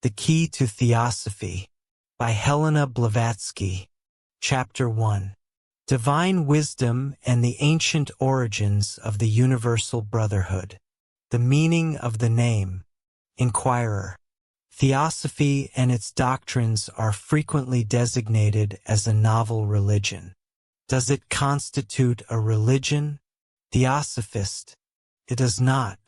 The Key to Theosophy by Helena Blavatsky. Chapter 1. Divine Wisdom and the Ancient Origins of the Universal Brotherhood. The Meaning of the Name. Inquirer. Theosophy and its doctrines are frequently designated as a novel religion. Does it constitute a religion? Theosophist. It does not.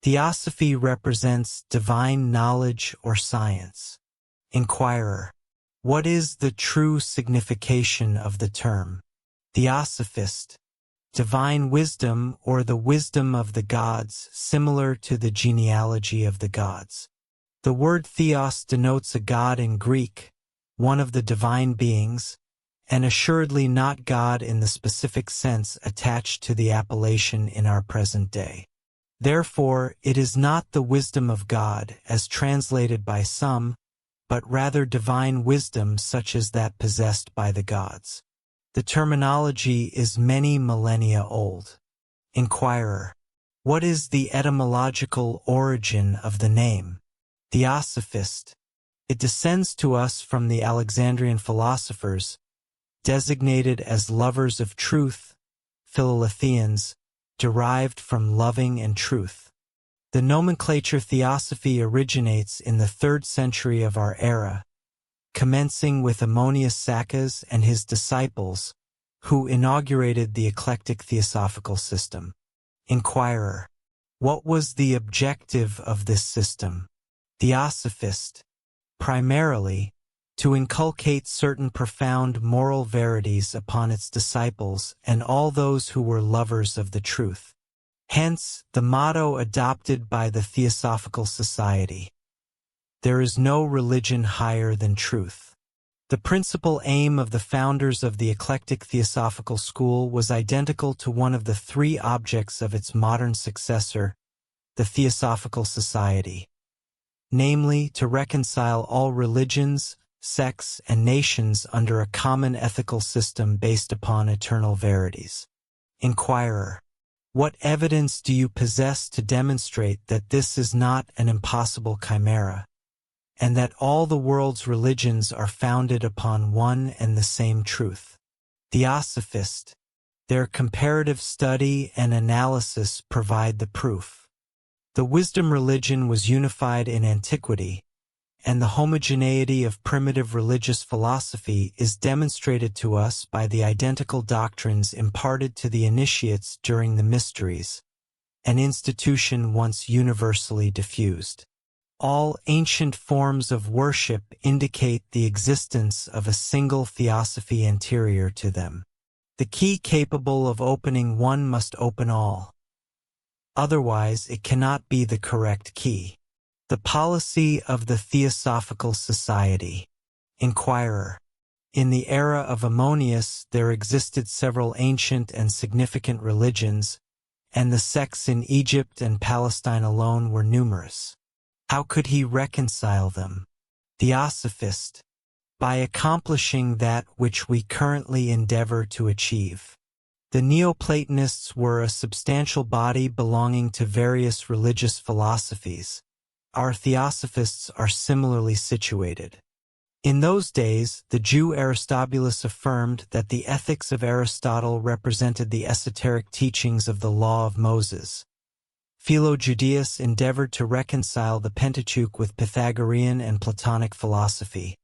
Theosophy represents divine knowledge or science. Inquirer. What is the true signification of the term? Theosophist. Divine wisdom or the wisdom of the gods, similar to the genealogy of the gods. The word theos denotes a god in Greek, one of the divine beings, and assuredly not God in the specific sense attached to the appellation in our present day. Therefore, it is not the wisdom of God, as translated by some, but rather divine wisdom such as that possessed by the gods. The terminology is many millennia old. Inquirer. What is the etymological origin of the name? Theosophist. It descends to us from the Alexandrian philosophers, designated as lovers of truth, Philaletheans, derived from loving and truth. The nomenclature Theosophy originates in the 3rd century of our era, commencing with Ammonius Saccas and his disciples, who inaugurated the eclectic theosophical system. Inquirer. What was the objective of this system? Theosophist. Primarily, to inculcate certain profound moral verities upon its disciples and all those who were lovers of the truth. Hence, the motto adopted by the Theosophical Society. There is no religion higher than truth. The principal aim of the founders of the eclectic Theosophical school was identical to one of the 3 objects of its modern successor, the Theosophical Society, namely to reconcile all religions, sects, and nations under a common ethical system based upon eternal verities. Inquirer. What evidence do you possess to demonstrate that this is not an impossible chimera, and that all the world's religions are founded upon one and the same truth? Theosophist. Their comparative study and analysis provide the proof. The wisdom religion was unified in antiquity, and the homogeneity of primitive religious philosophy is demonstrated to us by the identical doctrines imparted to the initiates during the mysteries, an institution once universally diffused. All ancient forms of worship indicate the existence of a single theosophy anterior to them. The key capable of opening one must open all. Otherwise, it cannot be the correct key. The policy of the Theosophical Society. Inquirer. In the era of Ammonius, there existed several ancient and significant religions, and the sects in Egypt and Palestine alone were numerous. How could he reconcile them? Theosophist. By accomplishing that which we currently endeavor to achieve. The Neoplatonists were a substantial body belonging to various religious philosophies. Our Theosophists are similarly situated. In those days, the Jew Aristobulus affirmed that the ethics of Aristotle represented the esoteric teachings of the law of Moses. Philo Judaeus endeavored to reconcile the Pentateuch with Pythagorean and Platonic philosophy,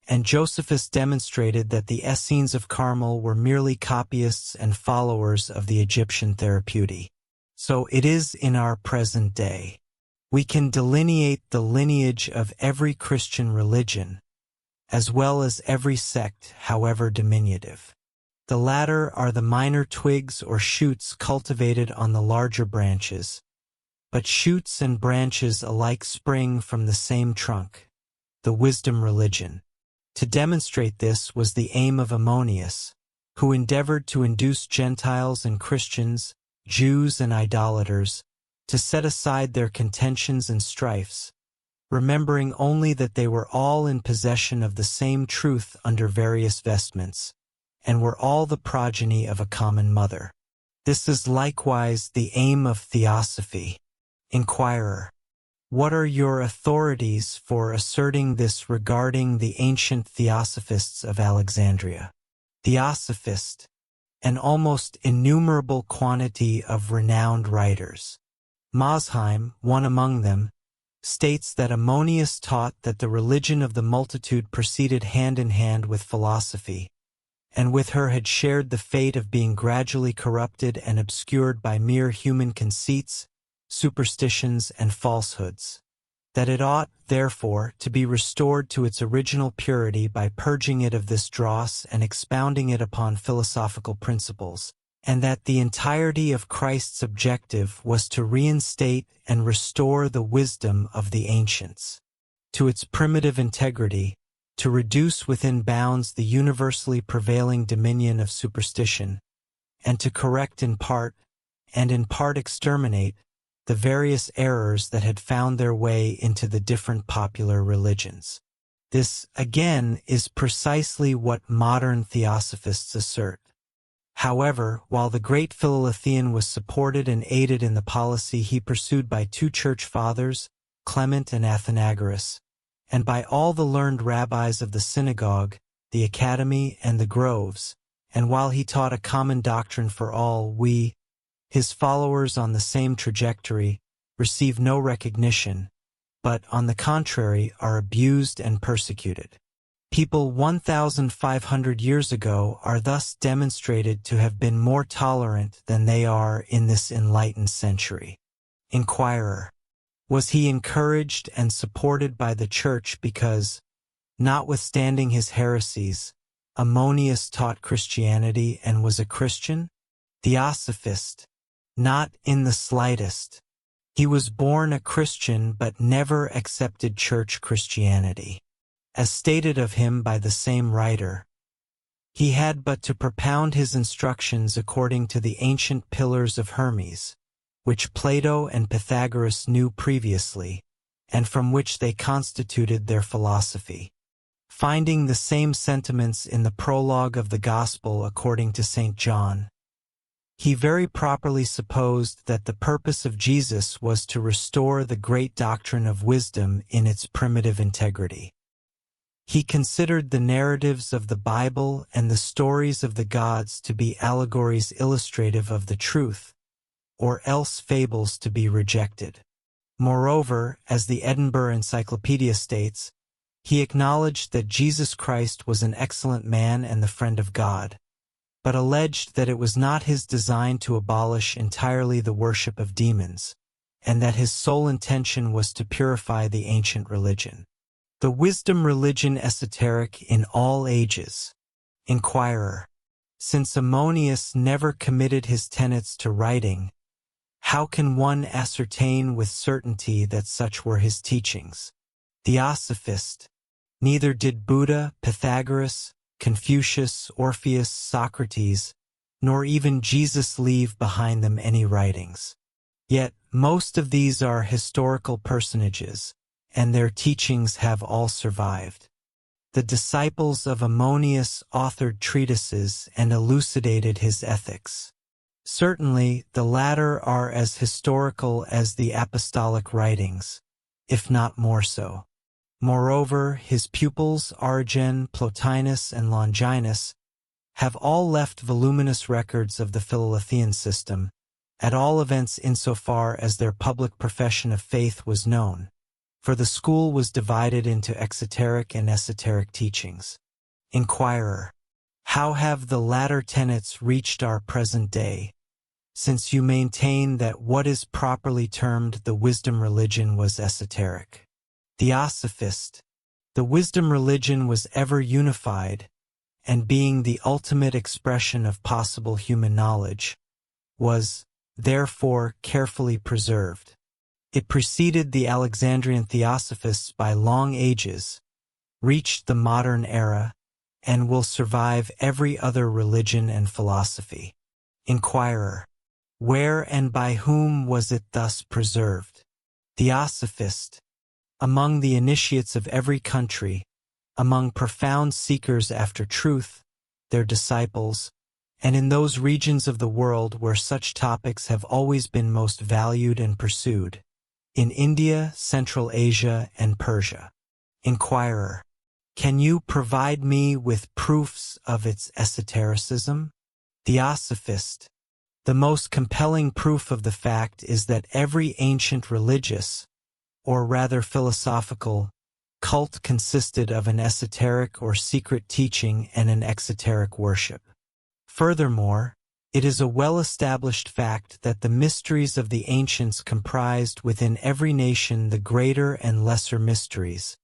and Josephus demonstrated that the Essenes of Carmel were merely copyists and followers of the Egyptian Therapeutae. So it is in our present day. We can delineate the lineage of every Christian religion, as well as every sect, however diminutive. The latter are the minor twigs or shoots cultivated on the larger branches, but shoots and branches alike spring from the same trunk, the wisdom religion. To demonstrate this was the aim of Ammonius, who endeavored to induce Gentiles and Christians, Jews and idolaters, to set aside their contentions and strifes, remembering only that they were all in possession of the same truth under various vestments, and were all the progeny of a common mother. This is likewise the aim of Theosophy. Inquirer. What are your authorities for asserting this regarding the ancient Theosophists of Alexandria? Theosophist, an almost innumerable quantity of renowned writers. Mosheim, one among them, states that Ammonius taught that the religion of the multitude proceeded hand in hand with philosophy, and with her had shared the fate of being gradually corrupted and obscured by mere human conceits, superstitions, and falsehoods, that it ought, therefore, to be restored to its original purity by purging it of this dross and expounding it upon philosophical principles, and that the entirety of Christ's objective was to reinstate and restore the wisdom of the ancients to its primitive integrity, to reduce within bounds the universally prevailing dominion of superstition, and to correct in part, and in part exterminate, the various errors that had found their way into the different popular religions. This, again, is precisely what modern theosophists assert. However, while the great Philolethian was supported and aided in the policy he pursued by two church fathers, Clement and Athenagoras, and by all the learned rabbis of the synagogue, the academy, and the groves, and while he taught a common doctrine for all, we, his followers on the same trajectory, receive no recognition, but, on the contrary, are abused and persecuted. People 1,500 years ago are thus demonstrated to have been more tolerant than they are in this enlightened century. Inquirer: was he encouraged and supported by the Church because, notwithstanding his heresies, Ammonius taught Christianity and was a Christian? Theosophist: not in the slightest. He was born a Christian but never accepted church Christianity. As stated of him by the same writer, he had but to propound his instructions according to the ancient pillars of Hermes, which Plato and Pythagoras knew previously, and from which they constituted their philosophy. Finding the same sentiments in the prologue of the Gospel according to St. John, he very properly supposed that the purpose of Jesus was to restore the great doctrine of wisdom in its primitive integrity. He considered the narratives of the Bible and the stories of the gods to be allegories illustrative of the truth, or else fables to be rejected. Moreover, as the Edinburgh Encyclopedia states, he acknowledged that Jesus Christ was an excellent man and the friend of God, but alleged that it was not his design to abolish entirely the worship of demons, and that his sole intention was to purify the ancient religion. The wisdom religion esoteric in all ages. Inquirer: since Ammonius never committed his tenets to writing, how can one ascertain with certainty that such were his teachings? Theosophist: neither did Buddha, Pythagoras, Confucius, Orpheus, Socrates, nor even Jesus leave behind them any writings. Yet most of these are historical personages, and their teachings have all survived. The disciples of Ammonius authored treatises and elucidated his ethics. Certainly, the latter are as historical as the apostolic writings, if not more so. Moreover, his pupils Origen, Plotinus, and Longinus have all left voluminous records of the Philolethian system, at all events insofar as their public profession of faith was known, for the school was divided into exoteric and esoteric teachings. Inquirer: how have the latter tenets reached our present day, since you maintain that what is properly termed the wisdom religion was esoteric? Theosophist: the wisdom religion was ever unified, and being the ultimate expression of possible human knowledge, was, therefore, carefully preserved. It preceded the Alexandrian Theosophists by long ages, reached the modern era, and will survive every other religion and philosophy. Inquirer: where and by whom was it thus preserved? Theosophist: among the initiates of every country, among profound seekers after truth, their disciples, and in those regions of the world where such topics have always been most valued and pursued. in India, Central Asia, and Persia. Inquirer: can you provide me with proofs of its esotericism? Theosophist: the most compelling proof of the fact is that every ancient religious, or rather philosophical, cult consisted of an esoteric or secret teaching and an exoteric worship. Furthermore, it is a well-established fact that the mysteries of the ancients comprised within every nation the greater and lesser mysteries,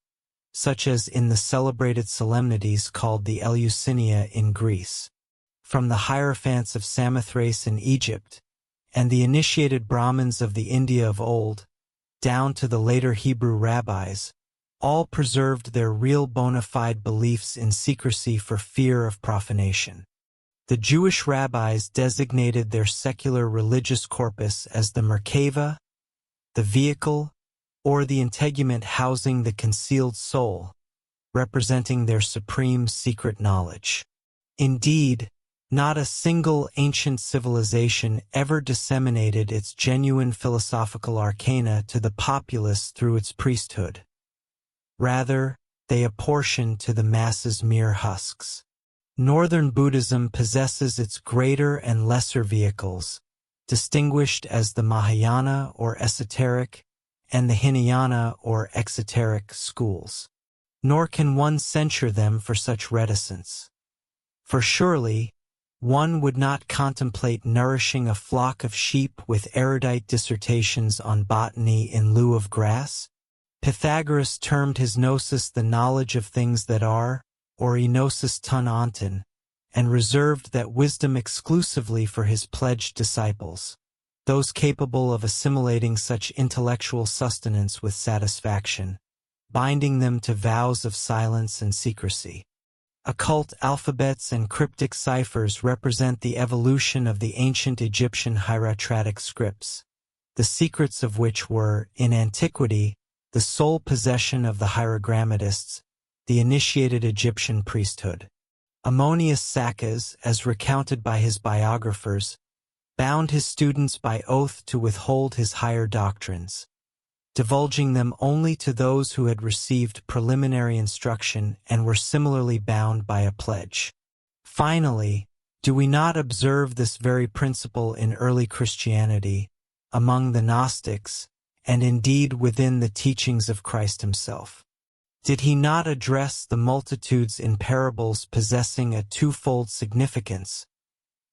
such as in the celebrated solemnities called the Eleusinian in Greece, from the Hierophants of Samothrace in Egypt, and the initiated Brahmins of the India of old, down to the later Hebrew rabbis, all preserved their real bona fide beliefs in secrecy for fear of profanation. The Jewish rabbis designated their secular religious corpus as the Merkava, the vehicle, or the integument housing the concealed soul, representing their supreme secret knowledge. Indeed, not a single ancient civilization ever disseminated its genuine philosophical arcana to the populace through its priesthood. Rather, they apportioned to the masses mere husks. Northern Buddhism possesses its greater and lesser vehicles, distinguished as the Mahayana or esoteric and the Hinayana or exoteric schools. Nor can one censure them for such reticence. For surely, one would not contemplate nourishing a flock of sheep with erudite dissertations on botany in lieu of grass? Pythagoras termed his gnosis the knowledge of things that are, or enosis ton onton, and reserved that wisdom exclusively for his pledged disciples, those capable of assimilating such intellectual sustenance with satisfaction, binding them to vows of silence and secrecy. Occult alphabets and cryptic ciphers represent the evolution of the ancient Egyptian hieratic scripts, the secrets of which were, in antiquity, the sole possession of the hierogrammatists, the initiated Egyptian priesthood. Ammonius Saccas, as recounted by his biographers, bound his students by oath to withhold his higher doctrines, divulging them only to those who had received preliminary instruction and were similarly bound by a pledge. Finally, do we not observe this very principle in early Christianity, among the Gnostics, and indeed within the teachings of Christ himself? Did he not address the multitudes in parables possessing a twofold significance,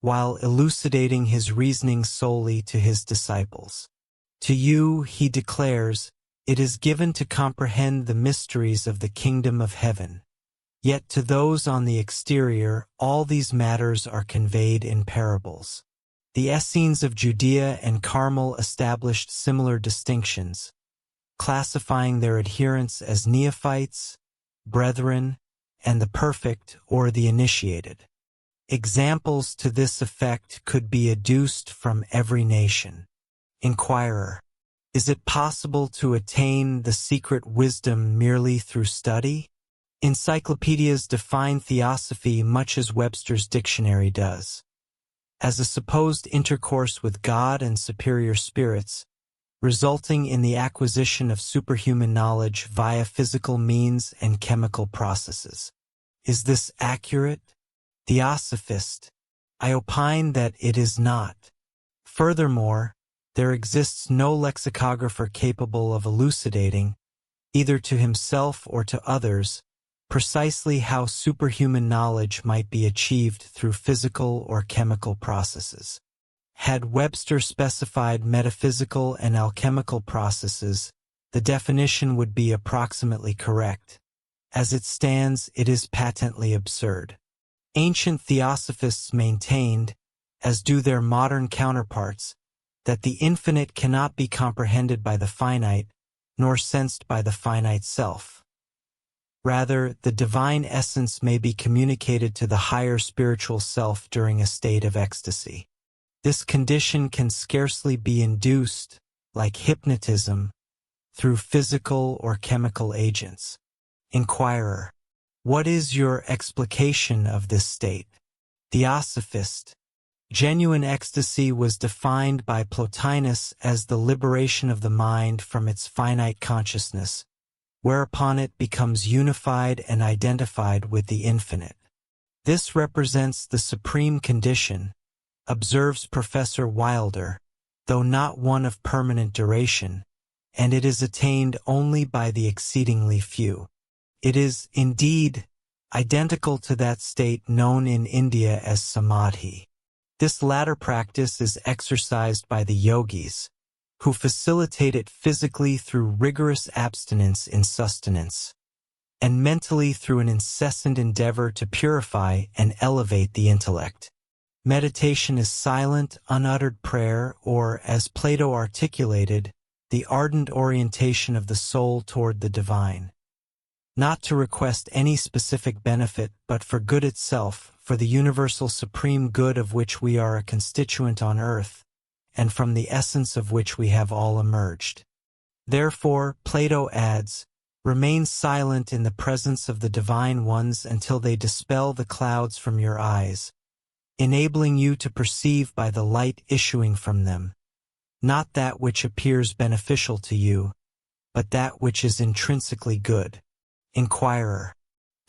while elucidating his reasoning solely to his disciples? To you, he declares, it is given to comprehend the mysteries of the kingdom of heaven. Yet to those on the exterior, all these matters are conveyed in parables. The Essenes of Judea and Carmel established similar distinctions, classifying their adherents as neophytes, brethren, and the perfect or the initiated. Examples to this effect could be adduced from every nation. Inquirer: is it possible to attain the secret wisdom merely through study? Encyclopedias define theosophy much as Webster's dictionary does, as a supposed intercourse with God and superior spirits, resulting in the acquisition of superhuman knowledge via physical means and chemical processes. Is this accurate? Theosophist: I opine that it is not. Furthermore, there exists no lexicographer capable of elucidating, either to himself or to others, precisely how superhuman knowledge might be achieved through physical or chemical processes. Had Webster specified metaphysical and alchemical processes, the definition would be approximately correct. As it stands, it is patently absurd. Ancient theosophists maintained, as do their modern counterparts, that the infinite cannot be comprehended by the finite, nor sensed by the finite self. Rather, the divine essence may be communicated to the higher spiritual self during a state of ecstasy. This condition can scarcely be induced, like hypnotism, through physical or chemical agents. Inquirer: what is your explication of this state? Theosophist: Genuine ecstasy was defined by Plotinus as the liberation of the mind from its finite consciousness, whereupon it becomes unified and identified with the infinite. This represents the supreme condition, observes Professor Wilder, though not one of permanent duration, and it is attained only by the exceedingly few. It is, indeed, identical to that state known in India as samadhi. This latter practice is exercised by the yogis, who facilitate it physically through rigorous abstinence in sustenance, and mentally through an incessant endeavor to purify and elevate the intellect. Meditation is silent, unuttered prayer, or, as Plato articulated, the ardent orientation of the soul toward the divine. Not to request any specific benefit, but for good itself, for the universal supreme good of which we are a constituent on earth, and from the essence of which we have all emerged. Therefore, Plato adds, remain silent in the presence of the divine ones until they dispel the clouds from your eyes, enabling you to perceive by the light issuing from them, not that which appears beneficial to you, but that which is intrinsically good. Inquirer.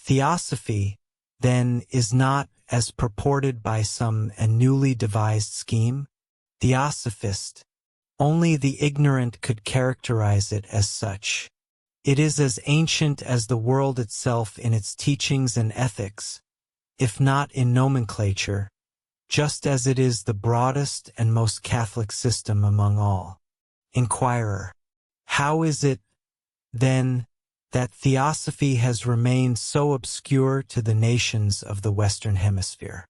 Theosophy, then, is not, as purported by some, a newly devised scheme? Theosophist. Only the ignorant could characterize it as such. It is as ancient as the world itself in its teachings and ethics, if not in nomenclature, just as it is the broadest and most Catholic system among all. Inquirer. How is it, then, that Theosophy has remained so obscure to the nations of the Western Hemisphere?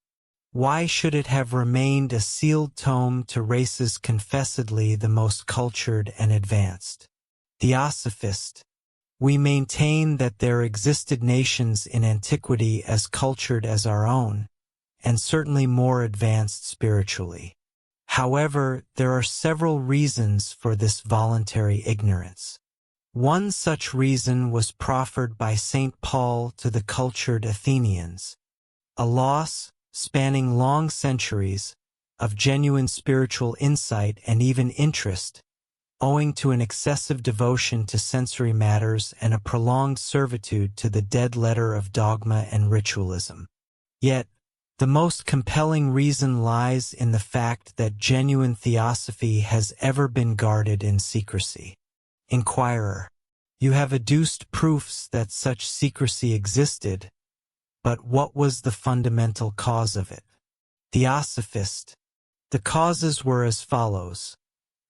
Why should it have remained a sealed tome to races confessedly the most cultured and advanced? Theosophist. We maintain that there existed nations in antiquity as cultured as our own, and certainly more advanced spiritually. However, there are several reasons for this voluntary ignorance. One such reason was proffered by St. Paul to the cultured Athenians: a loss, spanning long centuries, of genuine spiritual insight and even interest, owing to an excessive devotion to sensory matters and a prolonged servitude to the dead letter of dogma and ritualism. Yet, the most compelling reason lies in the fact that genuine theosophy has ever been guarded in secrecy. Inquirer. You have adduced proofs that such secrecy existed, but what was the fundamental cause of it? Theosophist. The causes were as follows.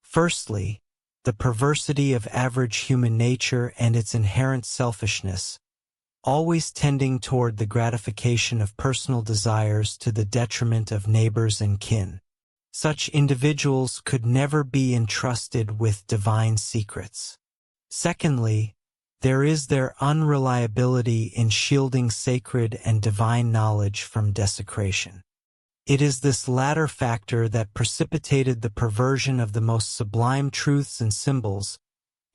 Firstly, the perversity of average human nature and its inherent selfishness, always tending toward the gratification of personal desires to the detriment of neighbors and kin. Such individuals could never be entrusted with divine secrets. Secondly, there is their unreliability in shielding sacred and divine knowledge from desecration. It is this latter factor that precipitated the perversion of the most sublime truths and symbols,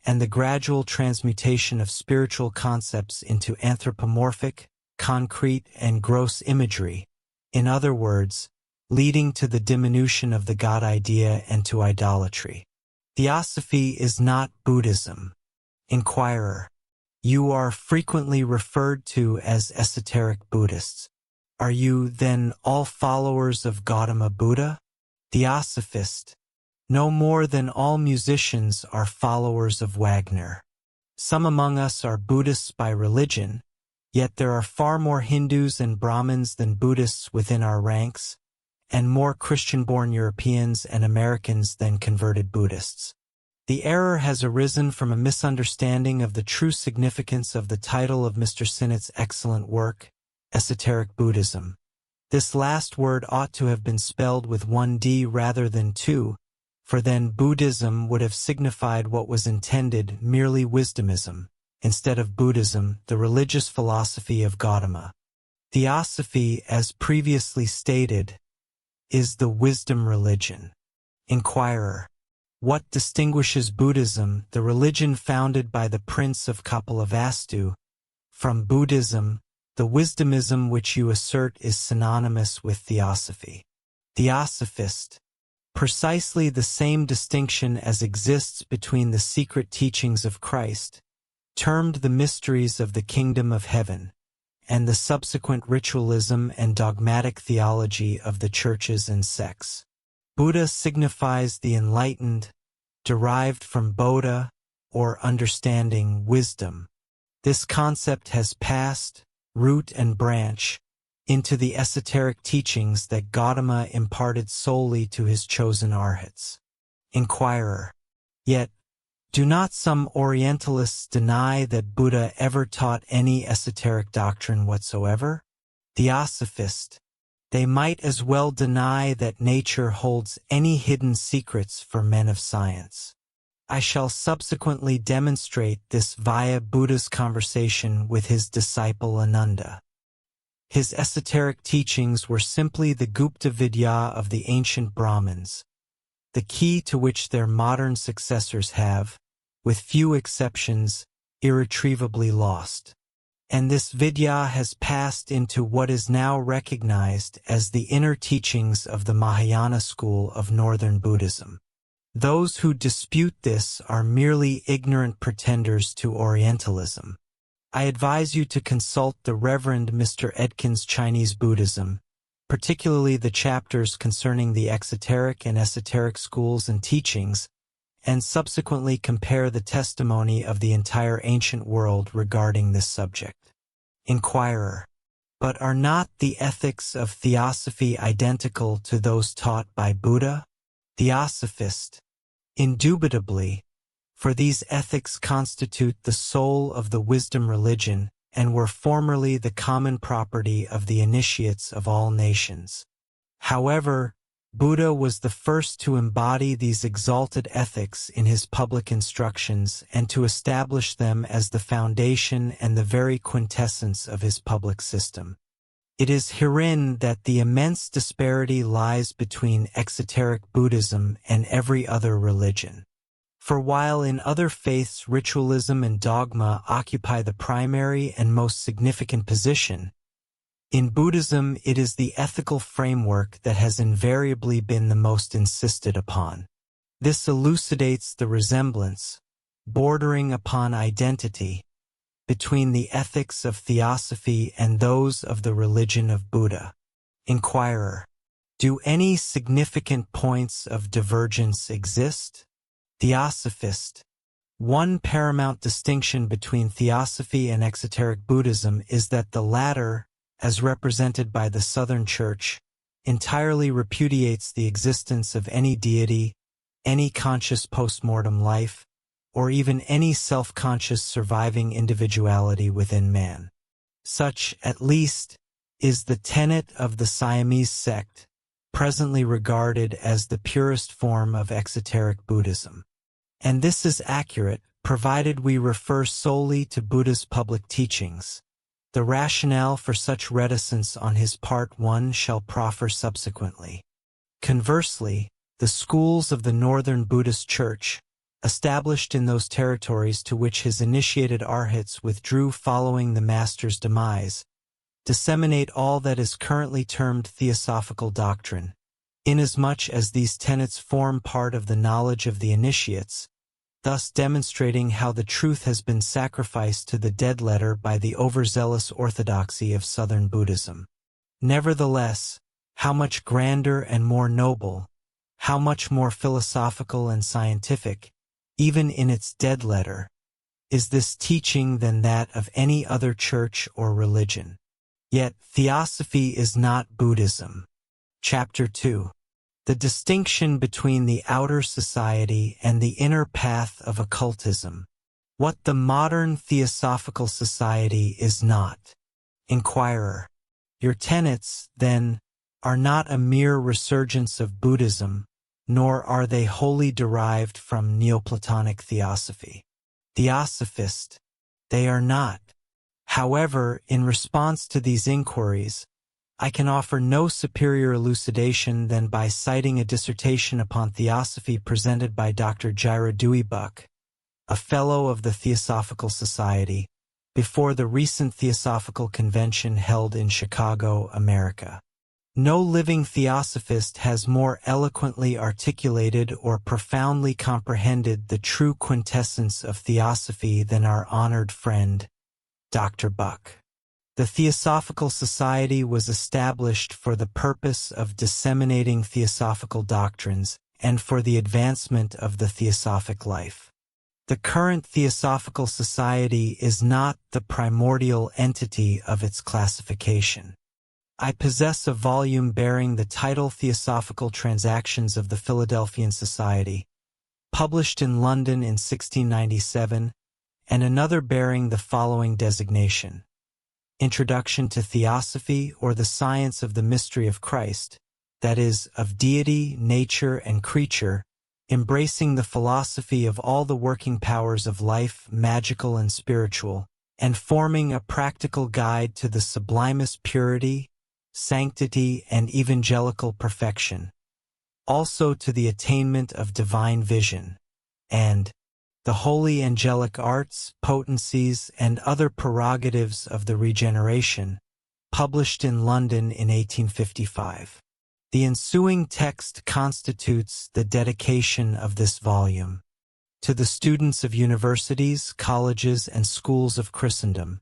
and the gradual transmutation of spiritual concepts into anthropomorphic, concrete, and gross imagery, in other words, leading to the diminution of the God idea and to idolatry. Theosophy is not Buddhism. Inquirer. You are frequently referred to as esoteric Buddhists. Are you, then, all followers of Gautama Buddha? Theosophist. No more than all musicians are followers of Wagner. Some among us are Buddhists by religion, yet there are far more Hindus and Brahmins than Buddhists within our ranks, and more Christian-born Europeans and Americans than converted Buddhists. The error has arisen from a misunderstanding of the true significance of the title of Mr. Sinnott's excellent work, Esoteric Buddhism. This last word ought to have been spelled with one D rather than two, for then Buddhism would have signified what was intended, merely wisdomism, instead of Buddhism, the religious philosophy of Gautama. Theosophy, as previously stated, is the wisdom religion. Inquirer. What distinguishes Buddhism, the religion founded by the Prince of Kapilavastu, from Buddhism, the wisdomism which you assert is synonymous with Theosophy? Theosophist. Precisely the same distinction as exists between the secret teachings of Christ, termed the mysteries of the kingdom of heaven, and the subsequent ritualism and dogmatic theology of the churches and sects. Buddha signifies the enlightened, derived from bodha, or understanding, wisdom. This concept has passed, root and branch, into the esoteric teachings that Gautama imparted solely to his chosen arhats. Inquirer. Yet, do not some Orientalists deny that Buddha ever taught any esoteric doctrine whatsoever? Theosophist. They might as well deny that nature holds any hidden secrets for men of science. I shall subsequently demonstrate this via Buddha's conversation with his disciple Ananda. His esoteric teachings were simply the Gupta Vidya of the ancient Brahmins, the key to which their modern successors have, with few exceptions, irretrievably lost. And this Vidya has passed into what is now recognized as the inner teachings of the Mahayana school of Northern Buddhism. Those who dispute this are merely ignorant pretenders to Orientalism. I advise you to consult the Reverend Mr. Edkin's Chinese Buddhism, particularly the chapters concerning the exoteric and esoteric schools and teachings, and subsequently compare the testimony of the entire ancient world regarding this subject. Inquirer. But are not the ethics of Theosophy identical to those taught by Buddha? Theosophist. Indubitably, for these ethics constitute the soul of the wisdom religion and were formerly the common property of the initiates of all nations. However, Buddha was the first to embody these exalted ethics in his public instructions and to establish them as the foundation and the very quintessence of his public system. It is herein that the immense disparity lies between exoteric Buddhism and every other religion. For while in other faiths ritualism and dogma occupy the primary and most significant position, in Buddhism it is the ethical framework that has invariably been the most insisted upon. This elucidates the resemblance, bordering upon identity, between the ethics of Theosophy and those of the religion of Buddha. Inquirer. Do any significant points of divergence exist? Theosophist. One paramount distinction between Theosophy and exoteric Buddhism is that the latter, as represented by the Southern Church, entirely repudiates the existence of any deity, any conscious post-mortem life, or even any self-conscious surviving individuality within man. Such, at least, is the tenet of the Siamese sect, presently regarded as the purest form of exoteric Buddhism. And this is accurate, provided we refer solely to Buddha's public teachings. The rationale for such reticence on his part one shall proffer subsequently. Conversely, the schools of the Northern Buddhist Church, established in those territories to which his initiated arhats withdrew following the master's demise, disseminate all that is currently termed theosophical doctrine, inasmuch as these tenets form part of the knowledge of the initiates, thus demonstrating how the truth has been sacrificed to the dead letter by the overzealous orthodoxy of Southern Buddhism. Nevertheless, how much grander and more noble, how much more philosophical and scientific, even in its dead letter, is this teaching than that of any other church or religion. Yet Theosophy is not Buddhism. Chapter 2. The distinction between the outer society and the inner path of occultism. What the modern theosophical society is not. Inquirer. Your tenets, then, are not a mere resurgence of Buddhism, nor are they wholly derived from Neoplatonic Theosophy. Theosophist. They are not. However, in response to these inquiries, I can offer no superior elucidation than by citing a dissertation upon Theosophy presented by Dr. Jaira Dewey Buck, a Fellow of the Theosophical Society, before the recent Theosophical Convention held in Chicago, America. No living theosophist has more eloquently articulated or profoundly comprehended the true quintessence of theosophy than our honored friend, Dr. Buck. The Theosophical Society was established for the purpose of disseminating theosophical doctrines and for the advancement of the theosophic life. The current Theosophical Society is not the primordial entity of its classification. I possess a volume bearing the title Theosophical Transactions of the Philadelphian Society, published in London in 1697, and another bearing the following designation: Introduction to Theosophy, or the Science of the Mystery of Christ, that is, of deity, nature, and creature, embracing the philosophy of all the working powers of life, magical and spiritual, and forming a practical guide to the sublimest purity, sanctity, and evangelical perfection, also to the attainment of divine vision, and the holy angelic arts, potencies, and other prerogatives of the regeneration, published in London in 1855. The ensuing text constitutes the dedication of this volume to the students of universities, colleges, and schools of Christendom,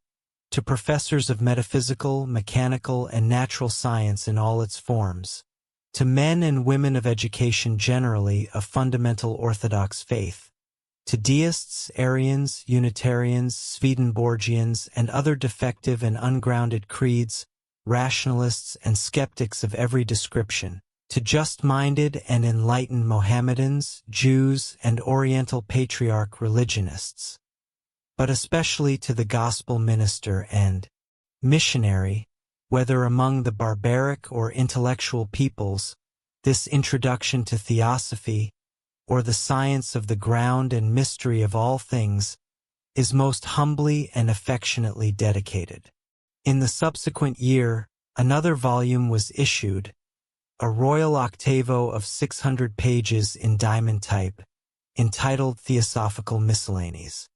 to professors of metaphysical, mechanical, and natural science in all its forms, to men and women of education generally of fundamental Orthodox faith, to deists, Arians, Unitarians, Swedenborgians, and other defective and ungrounded creeds, rationalists, and skeptics of every description, to just-minded and enlightened Mohammedans, Jews, and Oriental Patriarch religionists, but especially to the gospel minister and missionary, whether among the barbaric or intellectual peoples. This introduction to Theosophy, or the science of the ground and mystery of all things, is most humbly and affectionately dedicated. In the subsequent year, another volume was issued, a royal octavo of 600 pages in diamond type, entitled Theosophical Miscellanies.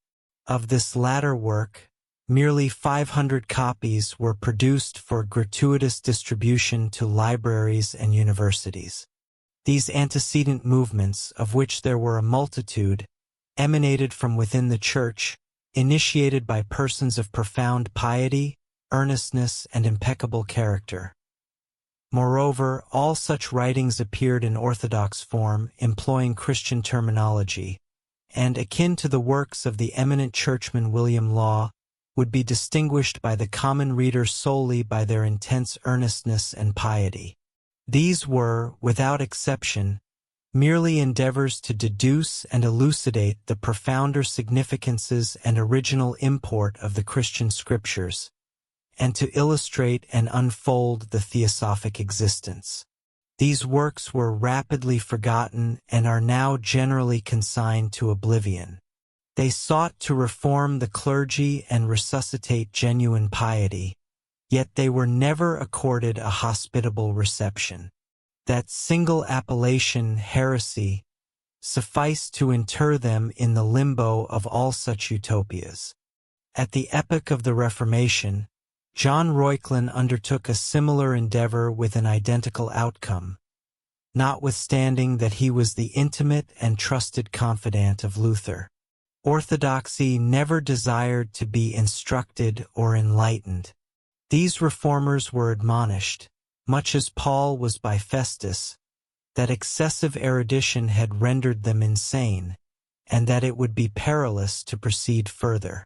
Of this latter work, merely 500 copies were produced for gratuitous distribution to libraries and universities. These antecedent movements, of which there were a multitude, emanated from within the Church, initiated by persons of profound piety, earnestness, and impeccable character. Moreover, all such writings appeared in orthodox form, employing Christian terminology, and, akin to the works of the eminent churchman William Law, would be distinguished by the common reader solely by their intense earnestness and piety. These were, without exception, merely endeavors to deduce and elucidate the profounder significances and original import of the Christian Scriptures, and to illustrate and unfold the theosophic existence. These works were rapidly forgotten and are now generally consigned to oblivion. They sought to reform the clergy and resuscitate genuine piety, yet they were never accorded a hospitable reception. That single appellation, heresy, sufficed to inter them in the limbo of all such utopias. At the epoch of the Reformation, John Reuchlin undertook a similar endeavor with an identical outcome, notwithstanding that he was the intimate and trusted confidant of Luther. Orthodoxy never desired to be instructed or enlightened. These reformers were admonished, much as Paul was by Festus, that excessive erudition had rendered them insane, and that it would be perilous to proceed further.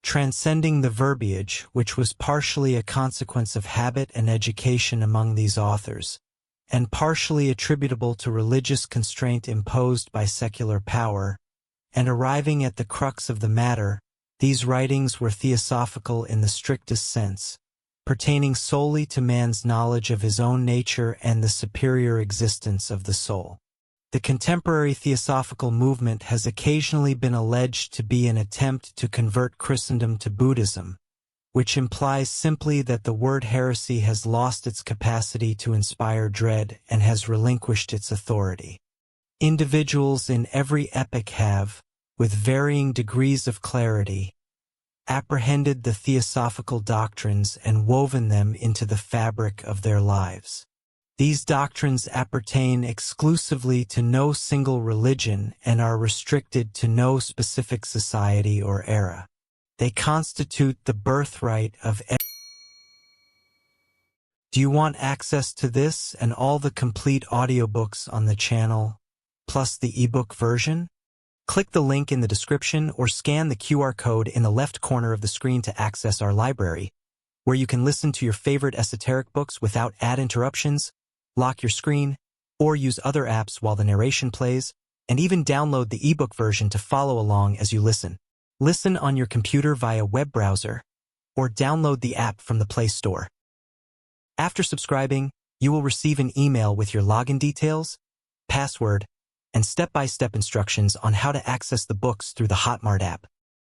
Transcending the verbiage, which was partially a consequence of habit and education among these authors, and partially attributable to religious constraint imposed by secular power, and arriving at the crux of the matter, these writings were theosophical in the strictest sense, pertaining solely to man's knowledge of his own nature and the superior existence of the soul. The contemporary theosophical movement has occasionally been alleged to be an attempt to convert Christendom to Buddhism, which implies simply that the word heresy has lost its capacity to inspire dread and has relinquished its authority. Individuals in every epoch have, with varying degrees of clarity, apprehended the theosophical doctrines and woven them into the fabric of their lives. These doctrines appertain exclusively to no single religion and are restricted to no specific society or era. They constitute the birthright of every. Do you want access to this and all the complete audiobooks on the channel, plus the ebook version? Click the link in the description or scan the QR code in the left corner of the screen to access our library, where you can listen to your favorite esoteric books without ad interruptions, lock your screen, or use other apps while the narration plays, and even download the ebook version to follow along as you listen. Listen on your computer via web browser, or download the app from the Play Store. After subscribing, you will receive an email with your login details, password, and step-by-step instructions on how to access the books through the Hotmart app.